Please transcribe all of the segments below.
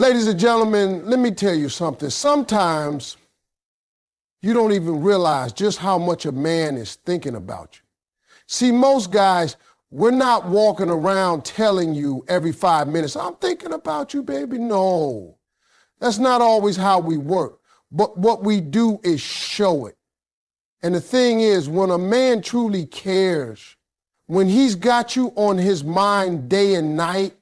Ladies and gentlemen, let me tell you something. Sometimes you don't even realize just how much a man is thinking about you. See, most guys, we're not walking around telling you every 5 minutes, I'm thinking about you, baby. No, that's not always how we work. But what we do is show it. And the thing is, when a man truly cares, when he's got you on his mind day and night,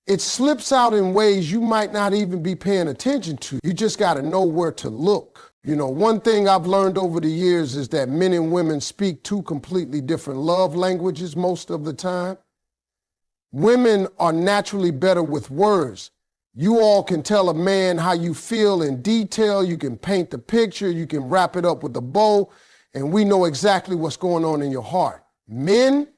it slips out in ways you might not even be paying attention to. You just got to know where to look. You know, one thing I've learned over the years is that men and women speak two completely different love languages most of the time. Women are naturally better with words. You all can tell a man how you feel in detail. You can paint the picture. You can wrap it up with a bow, and we know exactly what's going on in your heart. Men,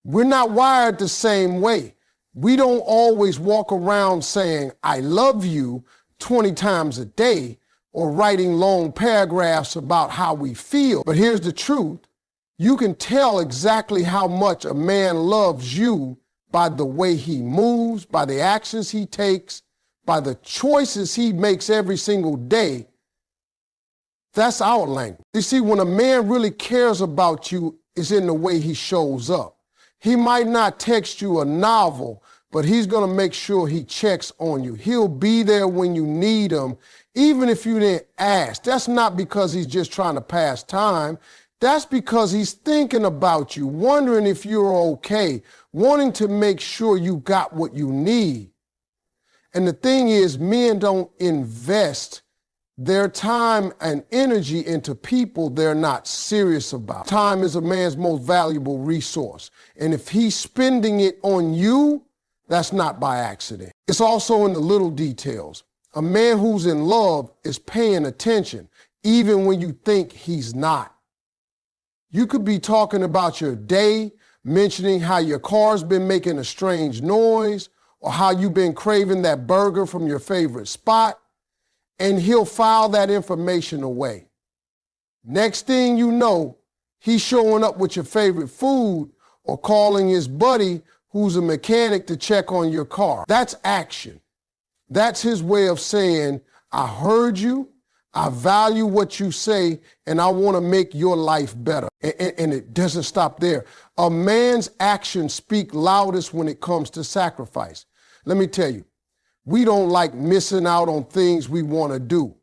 we're not wired the same way. We don't always walk around saying, I love you 20 times a day or writing long paragraphs about how we feel. But here's the truth. You can tell exactly how much a man loves you by the way he moves, by the actions he takes, by the choices he makes every single day. That's our language. You see, when a man really cares about you, it's in the way he shows up. He might not text you a novel, but he's going to make sure he checks on you. He'll be there when you need him, even if you didn't ask. That's not because he's just trying to pass time. That's because he's thinking about you, wondering if you're okay, wanting to make sure you got what you need. And the thing is, men don't invest their time and energy into people they're not serious about. Time is a man's most valuable resource. And if he's spending it on you, that's not by accident. It's also in the little details. A man who's in love is paying attention, even when you think he's not. You could be talking about your day, mentioning how your car's been making a strange noise, or how you've been craving that burger from your favorite spot, and he'll file that information away. Next thing you know, he's showing up with your favorite food or calling his buddy who's a mechanic to check on your car. That's action. That's his way of saying, I heard you, I value what you say, and I want to make your life better. And it doesn't stop there. A man's actions speak loudest when it comes to sacrifice. Let me tell you, we don't like missing out on things we want to do.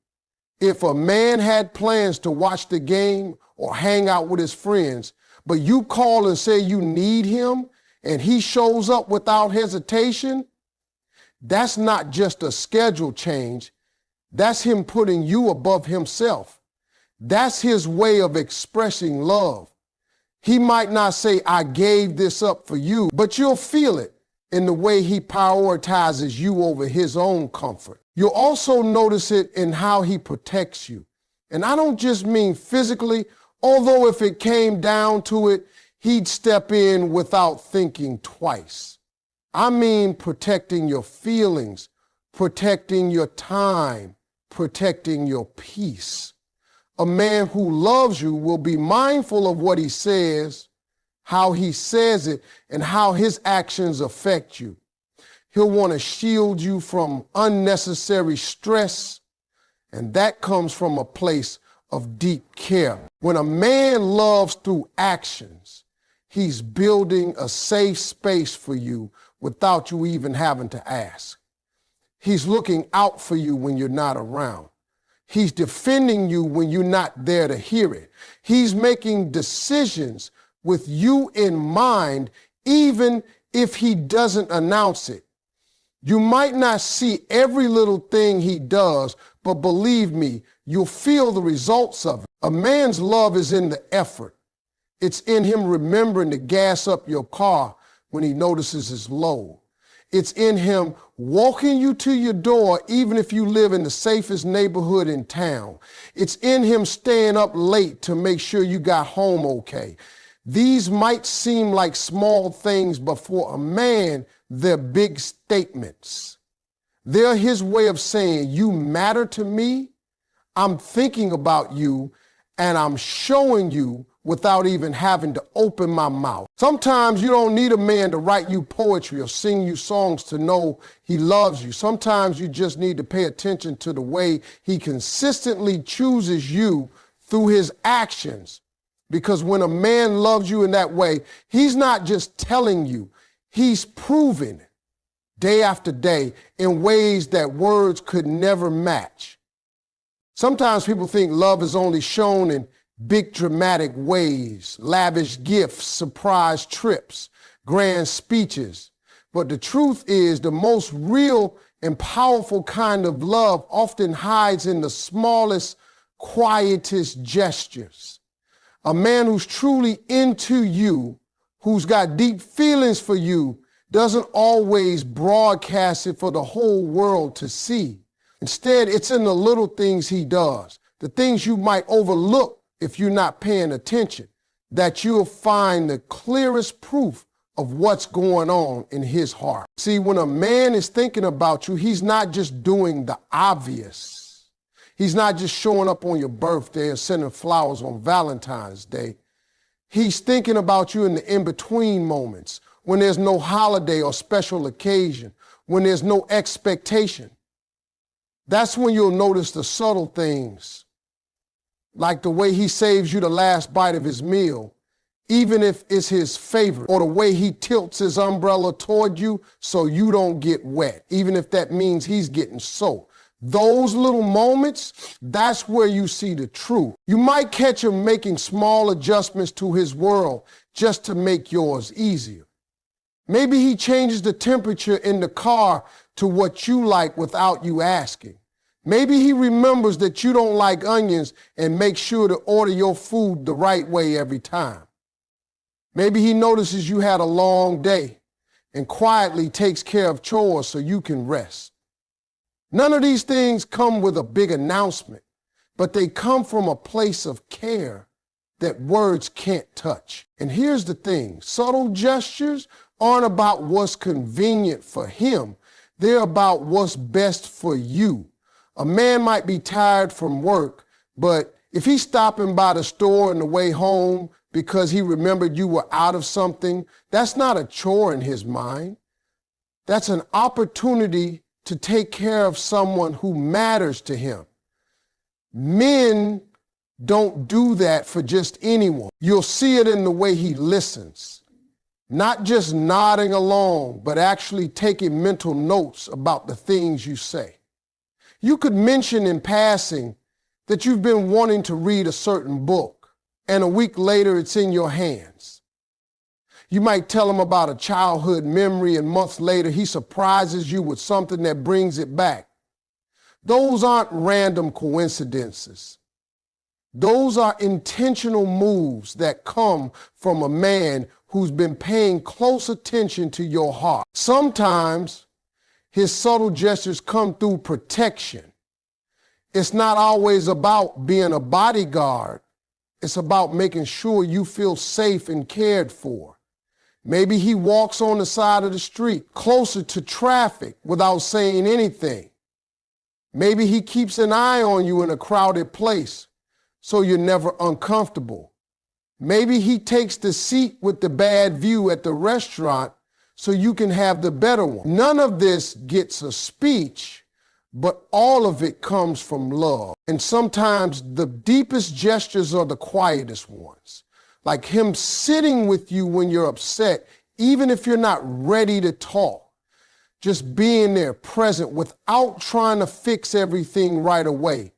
If a man had plans to watch the game or hang out with his friends, but you call and say you need him, and he shows up without hesitation, that's not just a schedule change. That's him putting you above himself. That's his way of expressing love. He might not say, I gave this up for you, but you'll feel it in the way he prioritizes you over his own comfort. You'll also notice it in how he protects you. And I don't just mean physically, although if it came down to it, he'd step in without thinking twice. I mean protecting your feelings, protecting your time, protecting your peace. A man who loves you will be mindful of what he says, how he says it, and how his actions affect you. He'll want to shield you from unnecessary stress, and that comes from a place of deep care. When a man loves through actions, he's building a safe space for you without you even having to ask. He's looking out for you when you're not around. He's defending you when you're not there to hear it. He's making decisions with you in mind, even if he doesn't announce it. You might not see every little thing he does, but believe me, you'll feel the results of it. A man's love is in the effort. It's in him remembering to gas up your car when he notices it's low. It's in him walking you to your door, even if you live in the safest neighborhood in town. It's in him staying up late to make sure you got home okay. These might seem like small things, but for a man, they're big statements. They're his way of saying, you matter to me, I'm thinking about you, and I'm showing you without even having to open my mouth. Sometimes you don't need a man to write you poetry or sing you songs to know he loves you. Sometimes you just need to pay attention to the way he consistently chooses you through his actions. Because when a man loves you in that way, he's not just telling you, he's proving it day after day in ways that words could never match. Sometimes people think love is only shown in big dramatic ways, lavish gifts, surprise trips, grand speeches. But the truth is the most real and powerful kind of love often hides in the smallest, quietest gestures. A man who's truly into you, who's got deep feelings for you, doesn't always broadcast it for the whole world to see. Instead, it's in the little things he does, the things you might overlook if you're not paying attention, that you'll find the clearest proof of what's going on in his heart. See, when a man is thinking about you, he's not just doing the obvious. He's not just showing up on your birthday or sending flowers on Valentine's Day. He's thinking about you in the in-between moments, when there's no holiday or special occasion, when there's no expectation. That's when you'll notice the subtle things, like the way he saves you the last bite of his meal, even if it's his favorite, or the way he tilts his umbrella toward you so you don't get wet, even if that means he's getting soaked. Those little moments, that's where you see the truth. You might catch him making small adjustments to his world just to make yours easier. Maybe he changes the temperature in the car to what you like without you asking. Maybe he remembers that you don't like onions and makes sure to order your food the right way every time. Maybe he notices you had a long day and quietly takes care of chores so you can rest. None of these things come with a big announcement, but they come from a place of care that words can't touch. And here's the thing, subtle gestures aren't about what's convenient for him. They're about what's best for you. A man might be tired from work, but if he's stopping by the store on the way home because he remembered you were out of something, that's not a chore in his mind. That's an opportunity to take care of someone who matters to him. Men don't do that for just anyone. You'll see it in the way he listens. Not just nodding along, but actually taking mental notes about the things you say. You could mention in passing that you've been wanting to read a certain book, and a week later it's in your hands. You might tell him about a childhood memory, and months later he surprises you with something that brings it back. Those aren't random coincidences. Those are intentional moves that come from a man who's been paying close attention to your heart. Sometimes his subtle gestures come through protection. It's not always about being a bodyguard. It's about making sure you feel safe and cared for. Maybe he walks on the side of the street closer to traffic without saying anything. Maybe he keeps an eye on you in a crowded place so you're never uncomfortable. Maybe he takes the seat with the bad view at the restaurant so you can have the better one. None of this gets a speech, but all of it comes from love. And sometimes the deepest gestures are the quietest ones, like him sitting with you when you're upset, even if you're not ready to talk. Just being there, present, without trying to fix everything right away.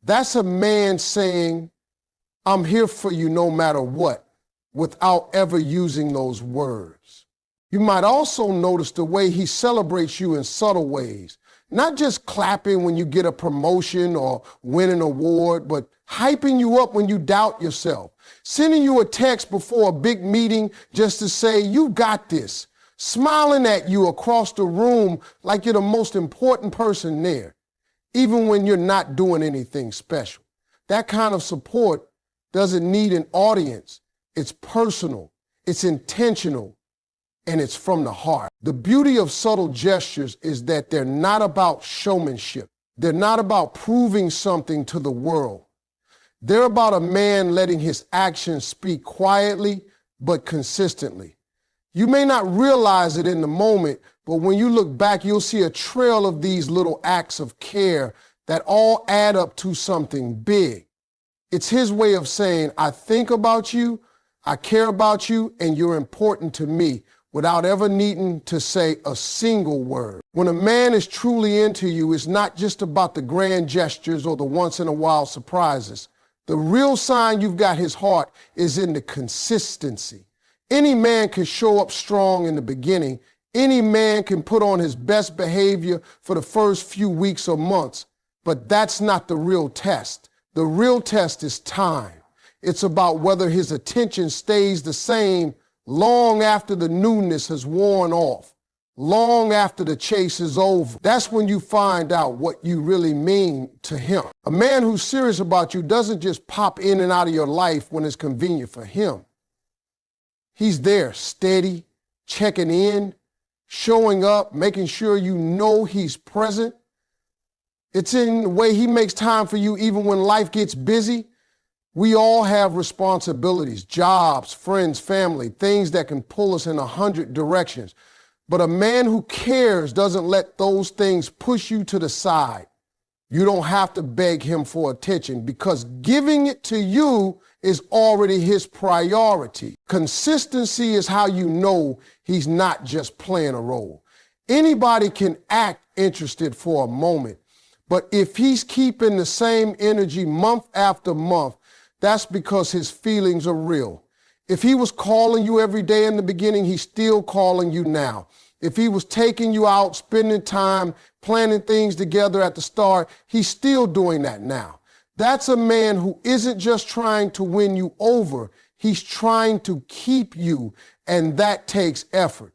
That's a man saying, I'm here for you no matter what, without ever using those words. You might also notice the way he celebrates you in subtle ways, not just clapping when you get a promotion or win an award, but hyping you up when you doubt yourself, sending you a text before a big meeting just to say, you got this, smiling at you across the room like you're the most important person there, even when you're not doing anything special. That kind of support doesn't need an audience. It's personal, it's intentional, and it's from the heart. The beauty of subtle gestures is that they're not about showmanship. They're not about proving something to the world. They're about a man letting his actions speak quietly but consistently. You may not realize it in the moment, but when you look back, you'll see a trail of these little acts of care that all add up to something big. It's his way of saying, I think about you, I care about you, and you're important to me, without ever needing to say a single word. When a man is truly into you, it's not just about the grand gestures or the once-in-a-while surprises. The real sign you've got his heart is in the consistency. Any man can show up strong in the beginning. Any man can put on his best behavior for the first few weeks or months, but that's not the real test. The real test is time. It's about whether his attention stays the same long after the newness has worn off, long after the chase is over. That's when you find out what you really mean to him. A man who's serious about you doesn't just pop in and out of your life when it's convenient for him. He's there, steady, checking in, showing up, making sure you know he's present. It's in the way he makes time for you even when life gets busy. We all have responsibilities, jobs, friends, family, things that can pull us in 100 directions. But a man who cares doesn't let those things push you to the side. You don't have to beg him for attention because giving it to you is already his priority. Consistency is how you know he's not just playing a role. Anybody can act interested for a moment, but if he's keeping the same energy month after month, that's because his feelings are real. If he was calling you every day in the beginning, he's still calling you now. If he was taking you out, spending time, planning things together at the start, he's still doing that now. That's a man who isn't just trying to win you over, he's trying to keep you, and that takes effort.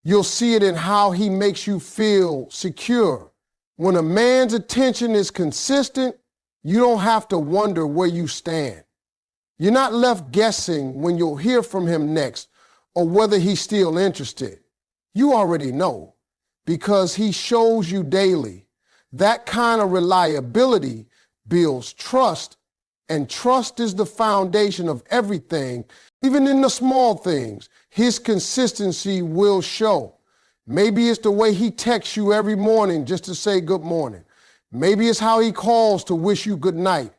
You'll see it in how he makes you feel secure. When a man's attention is consistent, you don't have to wonder where you stand. You're not left guessing when you'll hear from him next or whether he's still interested. You already know because he shows you daily. That kind of reliability builds trust, and trust is the foundation of everything. Even in the small things, his consistency will show. Maybe it's the way he texts you every morning just to say good morning. Maybe it's how he calls to wish you good night.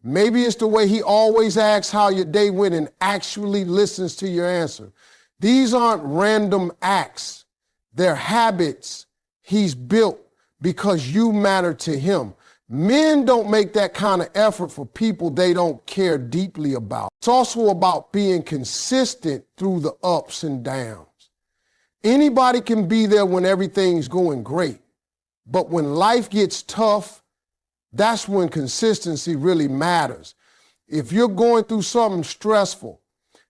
Maybe it's the way he always asks how your day went and actually listens to your answer. These aren't random acts. They're habits he's built because you matter to him. Men don't make that kind of effort for people they don't care deeply about. It's also about being consistent through the ups and downs. Anybody can be there when everything's going great. But when life gets tough, that's when consistency really matters. If you're going through something stressful,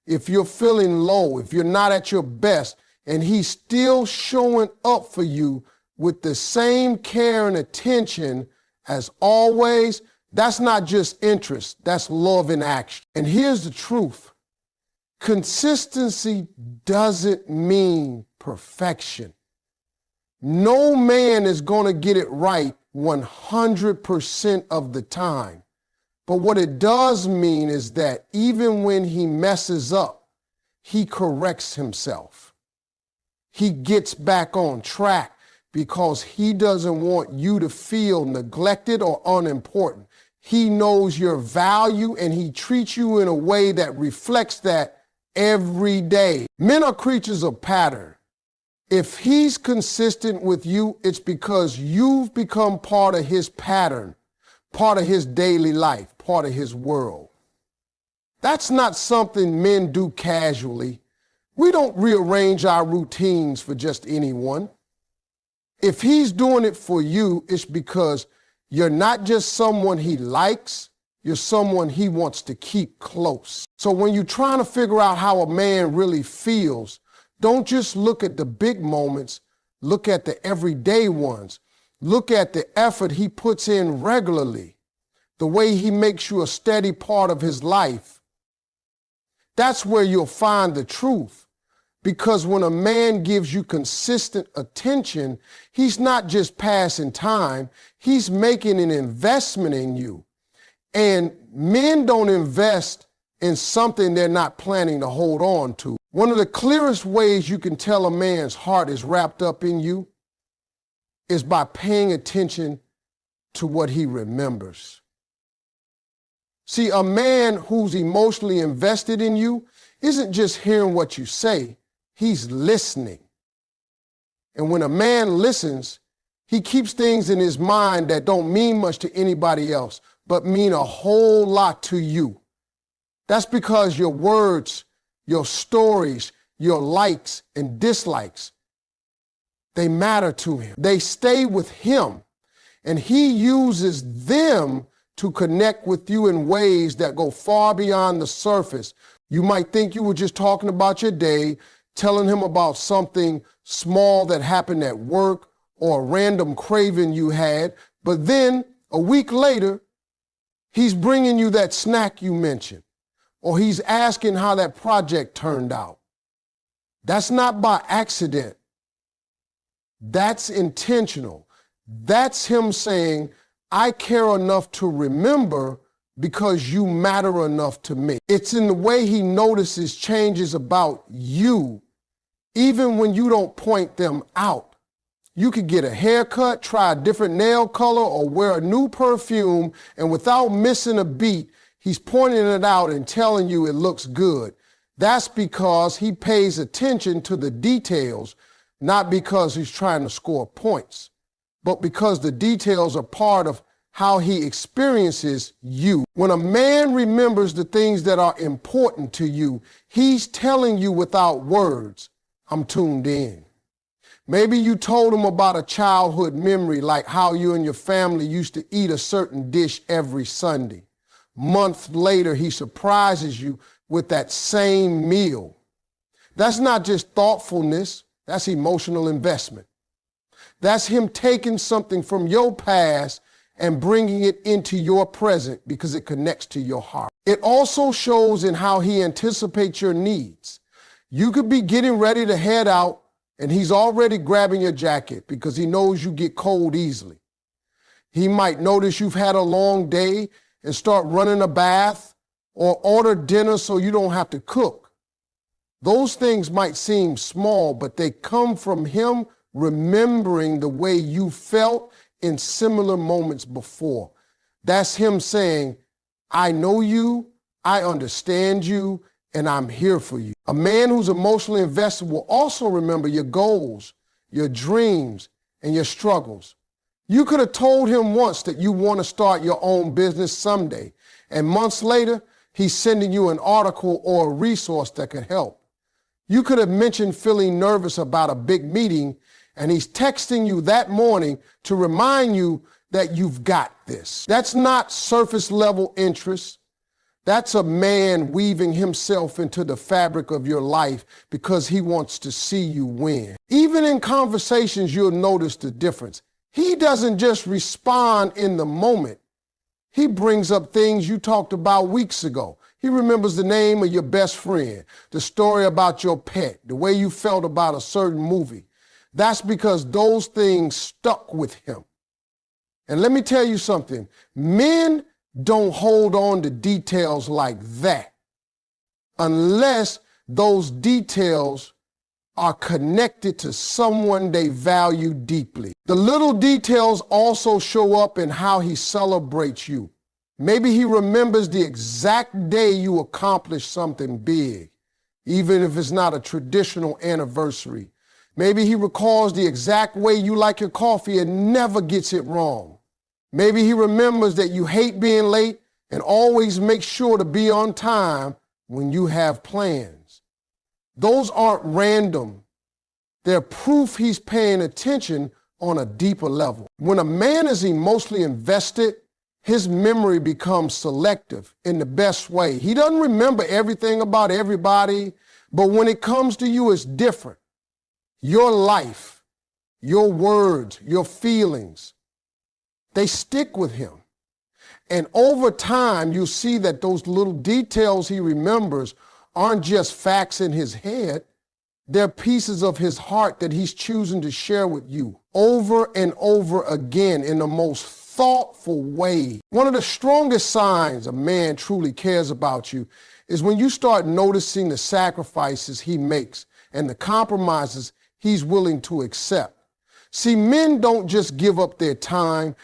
if you're feeling low, if you're not at your best, and he's still showing up for you with the same care and attention as always, that's not just interest, that's love in action. And here's the truth. Consistency doesn't mean perfection. No man is going to get it right 100% of the time. But what it does mean is that even when he messes up, he corrects himself. He gets back on track because he doesn't want you to feel neglected or unimportant. He knows your value and he treats you in a way that reflects that every day. Men are creatures of pattern. If he's consistent with you, it's because you've become part of his pattern, part of his daily life, part of his world. That's not something men do casually. We don't rearrange our routines for just anyone. If he's doing it for you, it's because you're not just someone he likes, you're someone he wants to keep close. So when you're trying to figure out how a man really feels, don't just look at the big moments, look at the everyday ones. Look at the effort he puts in regularly, the way he makes you a steady part of his life. That's where you'll find the truth. Because when a man gives you consistent attention, he's not just passing time, he's making an investment in you. And men don't invest in something they're not planning to hold on to. One of the clearest ways you can tell a man's heart is wrapped up in you is by paying attention to what he remembers. See, a man who's emotionally invested in you isn't just hearing what you say, he's listening. And when a man listens, he keeps things in his mind that don't mean much to anybody else, but mean a whole lot to you. That's because your words, your stories, your likes and dislikes, they matter to him. They stay with him, and he uses them to connect with you in ways that go far beyond the surface. You might think you were just talking about your day, telling him about something small that happened at work or a random craving you had, but then a week later, he's bringing you that snack you mentioned, or he's asking how that project turned out. That's not by accident. That's intentional. That's him saying, I care enough to remember because you matter enough to me. It's in the way he notices changes about you, even when you don't point them out. You could get a haircut, try a different nail color, or wear a new perfume, and without missing a beat, he's pointing it out and telling you it looks good. That's because he pays attention to the details, not because he's trying to score points, but because the details are part of how he experiences you. When a man remembers the things that are important to you, he's telling you without words, I'm tuned in. Maybe you told him about a childhood memory, like how you and your family used to eat a certain dish every Sunday. Months later, he surprises you with that same meal. That's not just thoughtfulness, that's emotional investment. That's him taking something from your past and bringing it into your present because it connects to your heart. It also shows in how he anticipates your needs. You could be getting ready to head out and he's already grabbing your jacket because he knows you get cold easily. He might notice you've had a long day and start running a bath or order dinner so you don't have to cook. Those things might seem small, but they come from him remembering the way you felt in similar moments before. That's him saying, I know you, I understand you, and I'm here for you. A man who's emotionally invested will also remember your goals, your dreams, and your struggles. You could have told him once that you want to start your own business someday, and months later, he's sending you an article or a resource that could help. You could have mentioned feeling nervous about a big meeting, and he's texting you that morning to remind you that you've got this. That's not surface level interest. That's a man weaving himself into the fabric of your life because he wants to see you win. Even in conversations, you'll notice the difference. He doesn't just respond in the moment. He brings up things you talked about weeks ago. He remembers the name of your best friend, the story about your pet, the way you felt about a certain movie. That's because those things stuck with him. And let me tell you something, men don't hold on to details like that unless those details are connected to someone they value deeply. The little details also show up in how he celebrates you. Maybe he remembers the exact day you accomplished something big, even if it's not a traditional anniversary. Maybe he recalls the exact way you like your coffee and never gets it wrong. Maybe he remembers that you hate being late and always make sure to be on time when you have plans. Those aren't random. They're proof he's paying attention on a deeper level. When a man is emotionally invested, his memory becomes selective in the best way. He doesn't remember everything about everybody, but when it comes to you, it's different. Your life, your words, your feelings, they stick with him. And over time, you'll see that those little details he remembers aren't just facts in his head. They're pieces of his heart that he's choosing to share with you over and over again in the most thoughtful way. One of the strongest signs a man truly cares about you is when you start noticing the sacrifices he makes and the compromises he's willing to accept. See, men don't just give up their time,